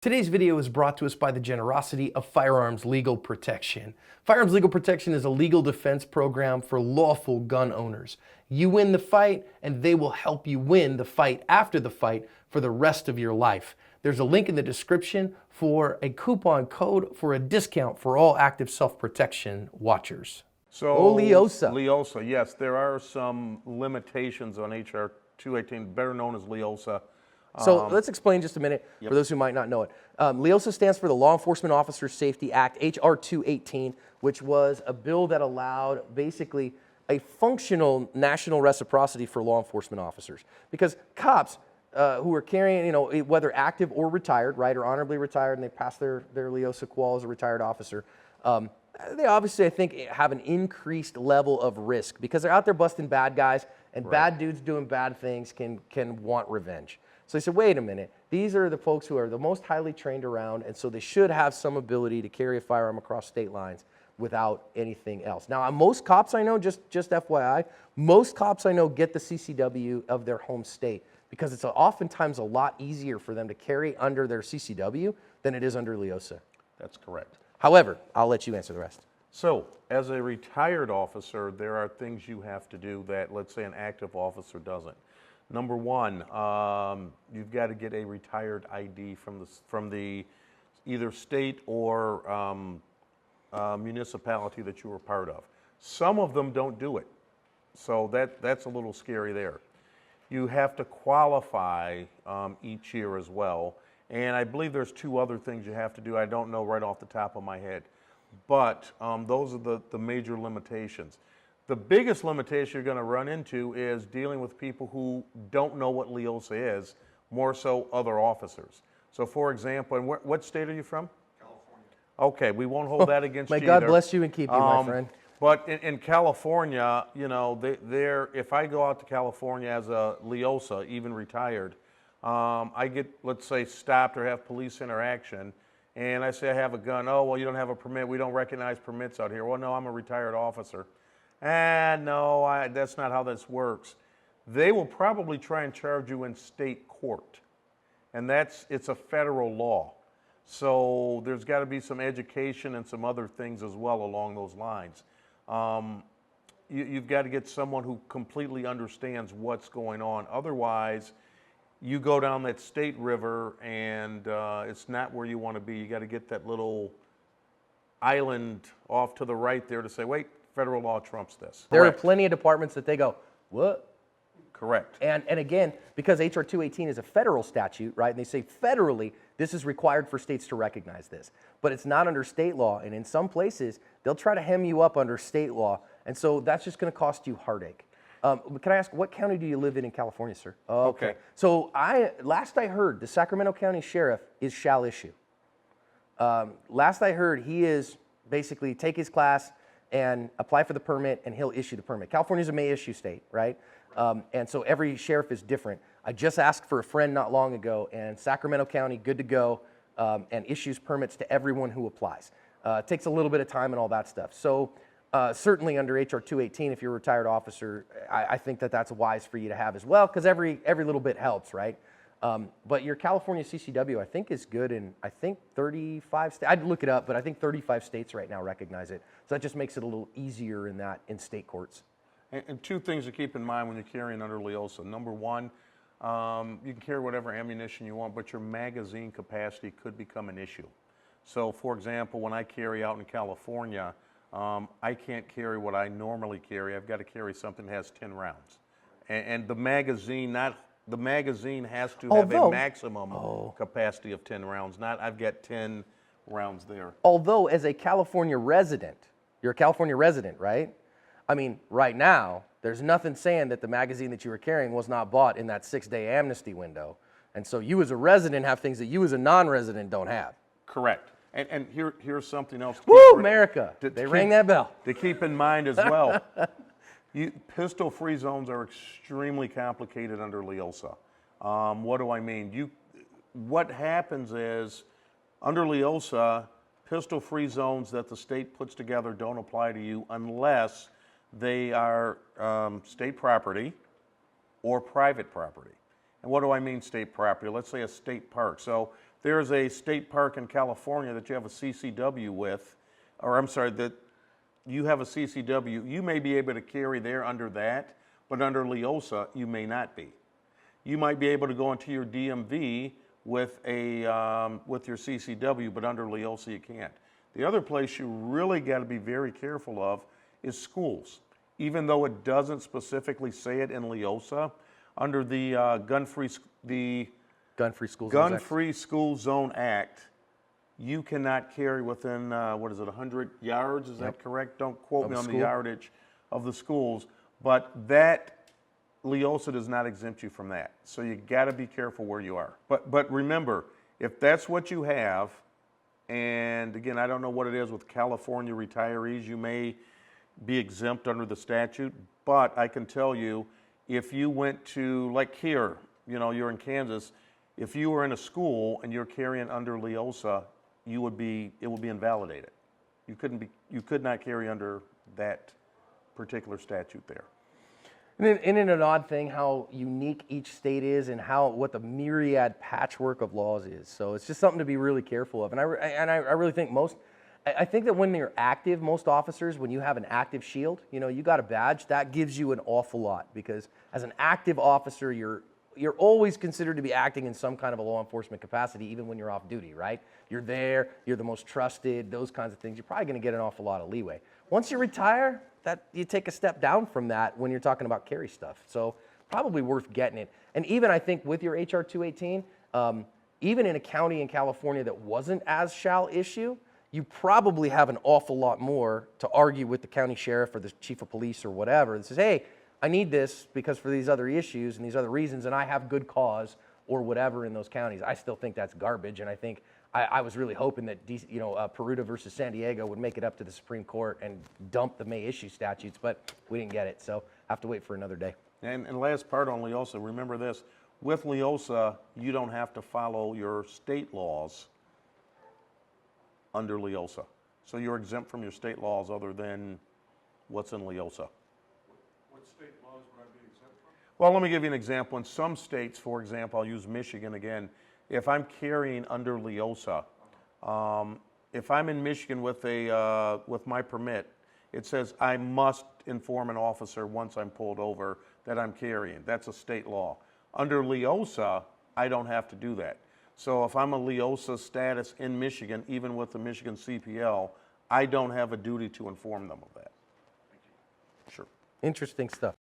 Today's video is brought to us by the generosity of Firearms Legal Protection. Firearms Legal Protection is a legal defense program for lawful gun owners. You win the fight, and they will help you win the fight after the fight for the rest of your life. There's a link in the description for a coupon code for a discount for all active self-protection watchers. So, L.E.O.S.A. L.E.O.S.A, yes, there are some limitations on HR 218, better known as L.E.O.S.A. So let's explain just a minute for those who might not know it. L.E.O.S.A stands for the Law Enforcement Officers Safety Act, HR 218, which was a bill that allowed basically a functional national reciprocity for law enforcement officers. Because cops who are carrying, whether active or retired, right, or honorably retired, and they pass their L.E.O.S.A qual as a retired officer, they obviously, I think, have an increased level of risk because they're out there busting bad guys, and bad dudes doing bad things can want revenge. So they said, wait a minute, these are the folks who are the most highly trained around, and so they should have some ability to carry a firearm across state lines without anything else. Now, most cops I know, just FYI, most cops I know get the CCW of their home state because it's oftentimes a lot easier for them to carry under their CCW than it is under L.E.O.S.A. That's correct. However, I'll let you answer the rest. So, as a retired officer, there are things you have to do that, let's say, an active officer doesn't. Number one, you've got to get a retired ID from the either state or municipality that you were part of. Some of them don't do it, so that's a little scary there. You have to qualify each year as well, and I believe there's two other things you have to do. I don't know right off the top of my head, but those are the major limitations. The biggest limitation you're going to run into is dealing with people who don't know what L.E.O.S.A is, more so other officers. So, for example, and what state are you from? California. Okay, we won't hold that against you May God either. bless you and keep you, my friend. But in California, if I go out to California as a L.E.O.S.A, even retired, I get, let's say, stopped or have police interaction, and I say I have a gun. Oh, well, you don't have a permit. We don't recognize permits out here. Well, no, I'm a retired officer. No, that's not how this works. They will probably try and charge you in state court, and it's a federal law. So there's got to be some education and some other things as well along those lines. You've got to get someone who completely understands what's going on. Otherwise, you go down that state river, and it's not where you want to be. You got to get that little island off to the right there to say, wait, federal law trumps this. There are plenty of departments that they go, what? Correct. And again, because HR 218 is a federal statute, right, and they say federally, this is required for states to recognize this. But it's not under state law, and in some places, they'll try to hem you up under state law, and so that's just going to cost you heartache. Can I ask, what county do you live in California, sir? Okay. So last I heard, the Sacramento County Sheriff shall issue. Last I heard, he is basically take his class and apply for the permit, and he'll issue the permit. California's a may issue state, right? And so every sheriff is different. I just asked for a friend not long ago, and Sacramento County, good to go, and issues permits to everyone who applies. It takes a little bit of time and all that stuff. So certainly under HR 218, if you're a retired officer, I think that's wise for you to have as well, because every little bit helps, right? But your California CCW, I think, is good in, 35 states. I'd look it up, but I think 35 states right now recognize it. So that just makes it a little easier in state courts. And two things to keep in mind when you're carrying under L.E.O.S.A. Number one, you can carry whatever ammunition you want, but your magazine capacity could become an issue. So, for example, when I carry out in California, I can't carry what I normally carry. I've got to carry something that has 10 rounds. And the magazine, the magazine has to have a maximum capacity of 10 rounds, not I've got 10 rounds there. Although, as a California resident, you're a California resident, right? I mean, right now, there's nothing saying that the magazine that you were carrying was not bought in that 6-day amnesty window. And so you as a resident have things that you as a non-resident don't have. Correct. And here's something else. Woo, America! They rang that bell. To keep in mind as well. Pistol-free zones are extremely complicated under L.E.O.S.A. What do I mean? What happens is, under L.E.O.S.A, pistol-free zones that the state puts together don't apply to you unless they are state property or private property. And what do I mean state property? Let's say a state park. So there's a state park in California that you have a CCW with, or I'm sorry, that you have a CCW, you may be able to carry there under that, but under L.E.O.S.A, you may not be. You might be able to go into your DMV with with your CCW, but under L.E.O.S.A you can't. The other place you really got to be very careful of is schools. Even though it doesn't specifically say it in L.E.O.S.A, under the Gun-Free School Zone Act, you cannot carry within, 100 yards, is that correct? Don't quote me on the yardage of the schools, but that L.E.O.S.A does not exempt you from that. So you got to be careful where you are. But remember, if that's what you have, and again, I don't know what it is with California retirees, you may be exempt under the statute, but I can tell you, if you went to, like here, you're in Kansas, if you were in a school and you're carrying under L.E.O.S.A, it would be invalidated. You could not carry under that particular statute there. Isn't it an odd thing how unique each state is and what the myriad patchwork of laws is? So it's just something to be really careful of. And I really think I think that when you're active, most officers, when you have an active shield, you got a badge, that gives you an awful lot, because as an active officer, you're always considered to be acting in some kind of a law enforcement capacity, even when you're off duty, right? You're there, you're the most trusted, those kinds of things. You're probably going to get an awful lot of leeway. Once you retire, you take a step down from that when you're talking about carry stuff. So probably worth getting it. And even I think with your HR 218, even in a county in California that wasn't as shall issue, you probably have an awful lot more to argue with the county sheriff or the chief of police or whatever that says, hey, I need this because for these other issues and these other reasons, and I have good cause or whatever in those counties. I still think that's garbage, and I think I was really hoping that Peruta versus San Diego would make it up to the Supreme Court and dump the May issue statutes, but we didn't get it, so I have to wait for another day. And last part on L.E.O.S.A, remember this, with L.E.O.S.A, you don't have to follow your state laws under L.E.O.S.A. So you're exempt from your state laws other than what's in L.E.O.S.A. What state laws would I be exempt from? Well, let me give you an example. In some states, for example, I'll use Michigan again. If I'm carrying under L.E.O.S.A, if I'm in Michigan with my permit, it says I must inform an officer once I'm pulled over that I'm carrying. That's a state law. Under L.E.O.S.A, I don't have to do that. So if I'm a L.E.O.S.A status in Michigan, even with the Michigan CPL, I don't have a duty to inform them of that. Sure. Interesting stuff.